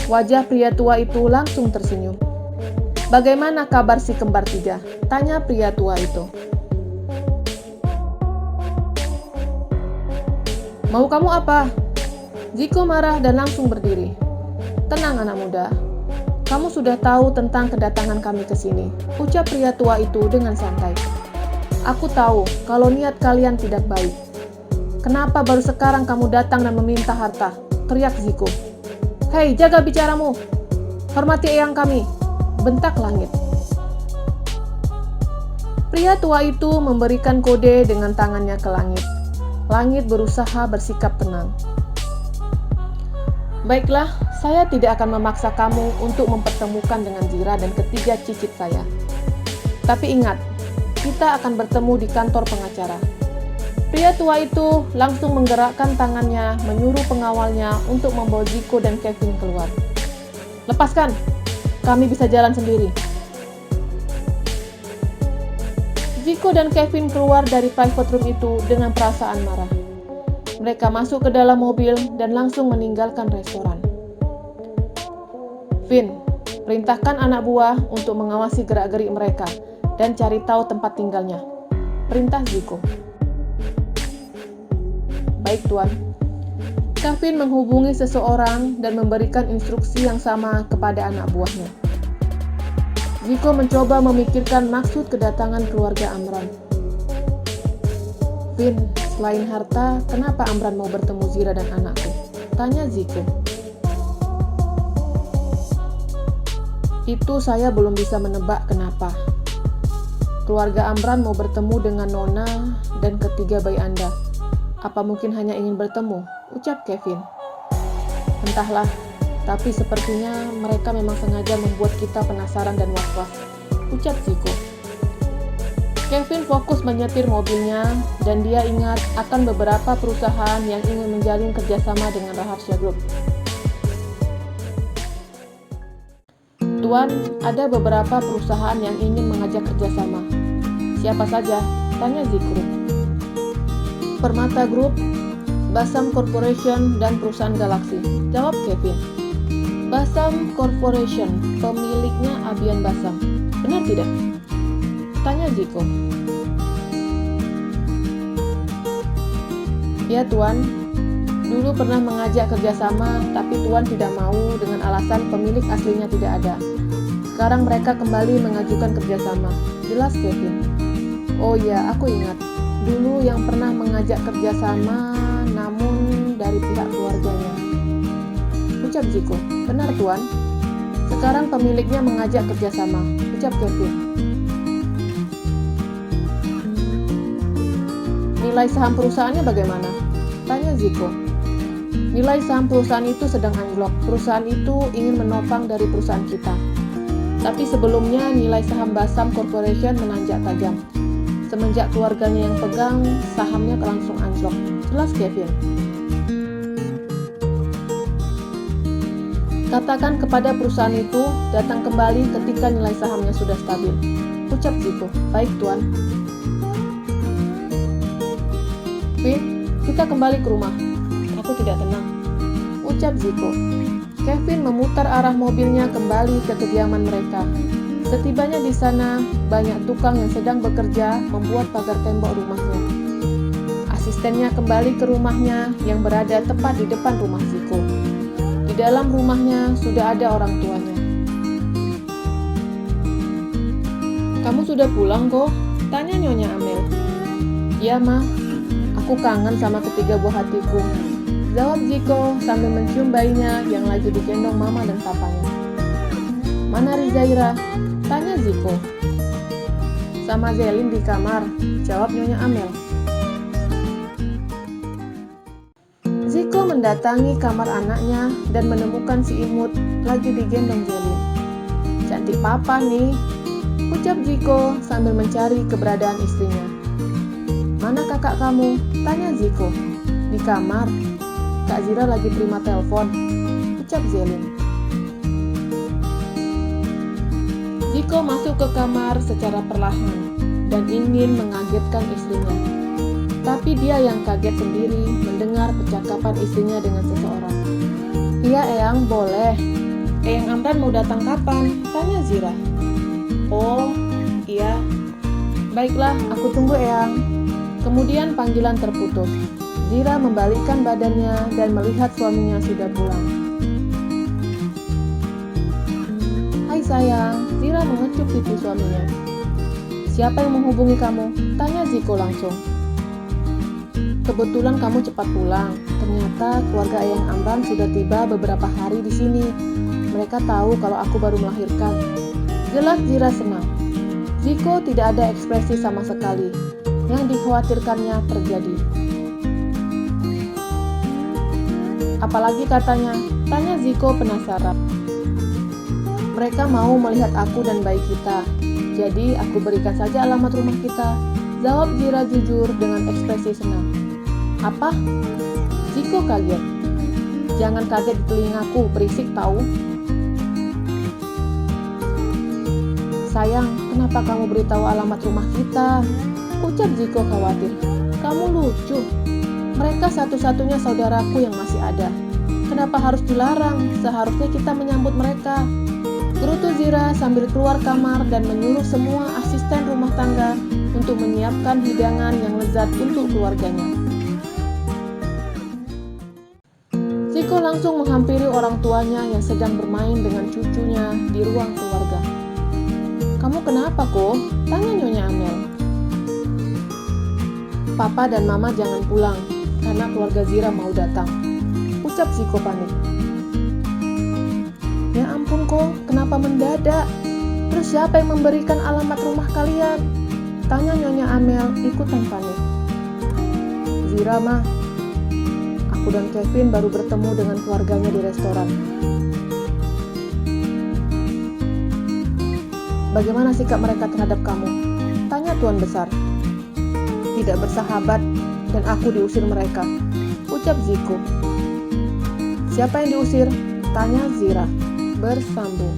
Wajah pria tua itu langsung tersenyum. "Bagaimana kabar si kembar tiga?" tanya pria tua itu. "Mau kamu apa?" Zico marah dan langsung berdiri. "Tenang anak muda, kamu sudah tahu tentang kedatangan kami ke sini," ucap pria tua itu dengan santai. "Aku tahu kalau niat kalian tidak baik. Kenapa baru sekarang kamu datang dan meminta harta?" teriak Zico. "Hei, jaga bicaramu! Hormati eyang kami!" bentak Langit. Pria tua itu memberikan kode dengan tangannya ke Langit. Langit berusaha bersikap tenang. "Baiklah, saya tidak akan memaksa kamu untuk mempertemukan dengan Zira dan ketiga cicit saya. Tapi ingat, kita akan bertemu di kantor pengacara." Pria tua itu langsung menggerakkan tangannya menyuruh pengawalnya untuk membawa Zico dan Kevin keluar. "Lepaskan, kami bisa jalan sendiri." Zico dan Kevin keluar dari private room itu dengan perasaan marah. Mereka masuk ke dalam mobil dan langsung meninggalkan restoran. "Vin, perintahkan anak buah untuk mengawasi gerak-gerik mereka dan cari tahu tempat tinggalnya," perintah Zico. "Baik, Tuan." Kevin menghubungi seseorang dan memberikan instruksi yang sama kepada anak buahnya. Zico mencoba memikirkan maksud kedatangan keluarga Amran. "Vin, selain harta, kenapa Amran mau bertemu Zira dan anakku?" tanya Zico. "Itu saya belum bisa menebak kenapa. Keluarga Amran mau bertemu dengan Nona dan ketiga bayi Anda. Apa mungkin hanya ingin bertemu?" ucap Kevin. "Entahlah, tapi sepertinya mereka memang sengaja membuat kita penasaran dan was-was," ucap Zico. Kevin fokus menyetir mobilnya dan dia ingat akan beberapa perusahaan yang ingin menjalin kerjasama dengan Rahasia Group. "Tuan, ada beberapa perusahaan yang ingin mengajak kerjasama." "Siapa saja?" tanya Zico. "Permata Group, Basam Corporation, dan perusahaan Galaxy," jawab Kevin. "Basam Corporation, pemiliknya Abian Basam, benar tidak?" tanya Zico. "Ya Tuan, dulu pernah mengajak kerjasama, tapi Tuan tidak mau dengan alasan pemilik aslinya tidak ada. Sekarang mereka kembali mengajukan kerjasama," jelas Kevin. "Oh ya, aku ingat. Dulu yang pernah mengajak kerjasama, namun dari pihak keluarganya," ucap Zico. "Benar Tuan. Sekarang pemiliknya mengajak kerjasama," ucap Kevin. "Nilai saham perusahaannya bagaimana?" tanya Zico. Nilai saham perusahaan itu sedang anjlok. Perusahaan itu ingin menopang dari perusahaan kita. Tapi sebelumnya nilai saham Basam Corporation menanjak tajam. Semenjak keluarganya yang pegang, sahamnya langsung anjlok. Jelas Kevin. Katakan kepada perusahaan itu datang kembali ketika nilai sahamnya sudah stabil. Ucap Zico. Baik tuan. Vin, kita kembali ke rumah. Aku tidak tenang. Ucap Zico. Kevin memutar arah mobilnya kembali ke kediaman mereka. Setibanya di sana, banyak tukang yang sedang bekerja membuat pagar tembok rumahnya. Asistennya kembali ke rumahnya yang berada tepat di depan rumah Zico. Di dalam rumahnya sudah ada orang tuanya. Kamu sudah pulang kok? Tanya Nyonya Amel. Iya mah, aku kangen sama ketiga buah hatiku. Jawab Zico sambil mencium bayinya yang lagi digendong mama dan papanya. Mana Rizaira? Tanya Zico. Sama Zelin di kamar, jawab Nyonya Amel. Zico mendatangi kamar anaknya dan menemukan si imut lagi digendong Zelin. Cantik papa nih, ucap Zico sambil mencari keberadaan istrinya. Mana kakak kamu? Tanya Zico. Di kamar. Kak Zira lagi terima telepon, ucap Zelin. Zico masuk ke kamar secara perlahan dan ingin mengagetkan istrinya. Tapi dia yang kaget sendiri mendengar percakapan istrinya dengan seseorang. Iya Eyang, boleh. Eyang Amran mau datang kapan? Tanya Zira. Oh, iya. Baiklah, aku tunggu Eyang. Kemudian panggilan terputus. Zira membalikkan badannya dan melihat suaminya sudah pulang. Hai sayang, Zira mengecup pipi suaminya. Siapa yang menghubungi kamu? Tanya Zico langsung. Kebetulan kamu cepat pulang. Ternyata keluarga Eyang Amran sudah tiba beberapa hari di sini. Mereka tahu kalau aku baru melahirkan. Jelas Zira senang. Zico tidak ada ekspresi sama sekali. Yang dikhawatirkannya terjadi. Apalagi katanya? Tanya Zico penasaran. Mereka mau melihat aku dan bayi kita. Jadi aku berikan saja alamat rumah kita. Jawab Zira jujur dengan ekspresi senang. Apa? Zico kaget. Jangan kaget di telingaku, berisik tahu. Sayang, kenapa kamu beritahu alamat rumah kita? Ucap Zico khawatir. Kamu lucu. Mereka satu-satunya saudaraku yang masih ada. Kenapa harus dilarang? Seharusnya kita menyambut mereka. Gerutu Zira sambil keluar kamar dan menyuruh semua asisten rumah tangga untuk menyiapkan hidangan yang lezat untuk keluarganya. Zico langsung menghampiri orang tuanya yang sedang bermain dengan cucunya di ruang keluarga. Kamu kenapa kok? Tanya Nyonya Amel. Papa dan Mama jangan pulang, karena keluarga Zira mau datang. Ucap Zico panik. Ya ampun kok, kenapa mendadak? Terus siapa yang memberikan alamat rumah kalian? Tanya Nyonya Amel ikutan panik. Zira mah, aku dan Kevin baru bertemu dengan keluarganya di restoran. Bagaimana sikap mereka terhadap kamu? Tanya Tuan Besar. Tidak bersahabat dan aku diusir mereka. Ucap Zico. Siapa yang diusir? Tanya Zira. Bersambung.